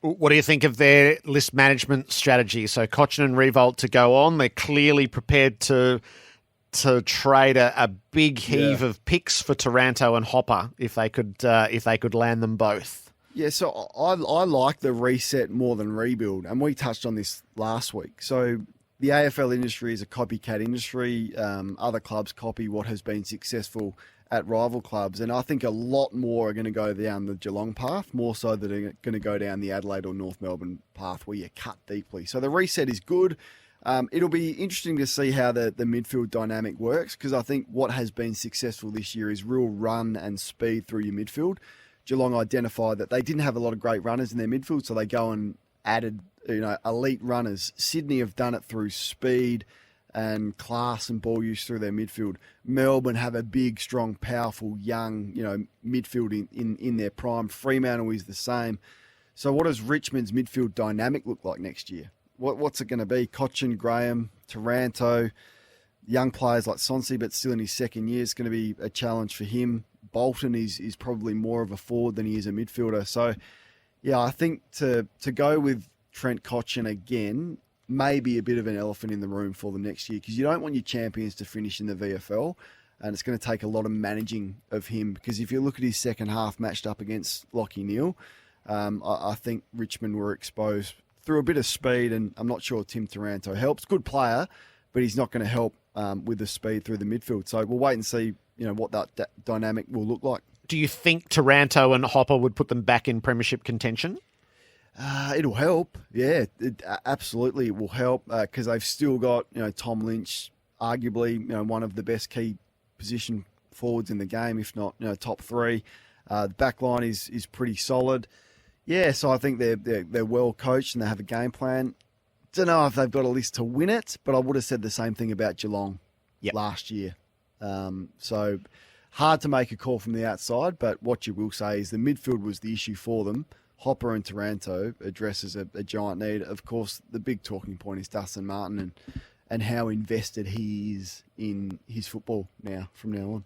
What do you think of their list management strategy? So Cochin and Revolt to go on. They're clearly prepared to trade a big heave of picks for Taranto and Hopper if they could land them both. Yeah, so I like the reset more than rebuild, and we touched on this last week. So the AFL industry is a copycat industry. Other clubs copy what has been successful at rival clubs, and I think a lot more are going to go down the Geelong path, more so than are going to go down the Adelaide or North Melbourne path where you cut deeply. So the reset is good. It'll be interesting to see how the midfield dynamic works, because I think what has been successful this year is real run and speed through your midfield. Geelong identified that they didn't have a lot of great runners in their midfield, so they go and added elite runners. Sydney have done it through speed and class and ball use through their midfield. Melbourne have a big, strong, powerful, young midfield in their prime. Fremantle is the same. So what does Richmond's midfield dynamic look like next year? What's it going to be? Cochin, Graham, Taranto, young players like Sonsi, but still in his second year, is going to be a challenge for him. Bolton is probably more of a forward than he is a midfielder. So, yeah, I think to go with Trent Cochin again may be a bit of an elephant in the room for them next year, because you don't want your champions to finish in the VFL, and it's going to take a lot of managing of him, because if you look at his second half matched up against Lachie Neale, I think Richmond were exposed through a bit of speed, and I'm not sure Tim Taranto helps. Good player, but he's not going to help with the speed through the midfield. So we'll wait and see what that dynamic will look like. Do you think Taranto and Hopper would put them back in premiership contention? It'll help. Yeah, absolutely it will help, because they've still got Tom Lynch, arguably one of the best key position forwards in the game, if not top three. The back line is pretty solid. Yeah, so I think they're well coached and they have a game plan. Don't know if they've got a list to win it, but I would have said the same thing about Geelong last year. So hard to make a call from the outside, but what you will say is the midfield was the issue for them. Hopper and Taranto addresses a giant need. Of course, the big talking point is Dustin Martin and how invested he is in his football from now on.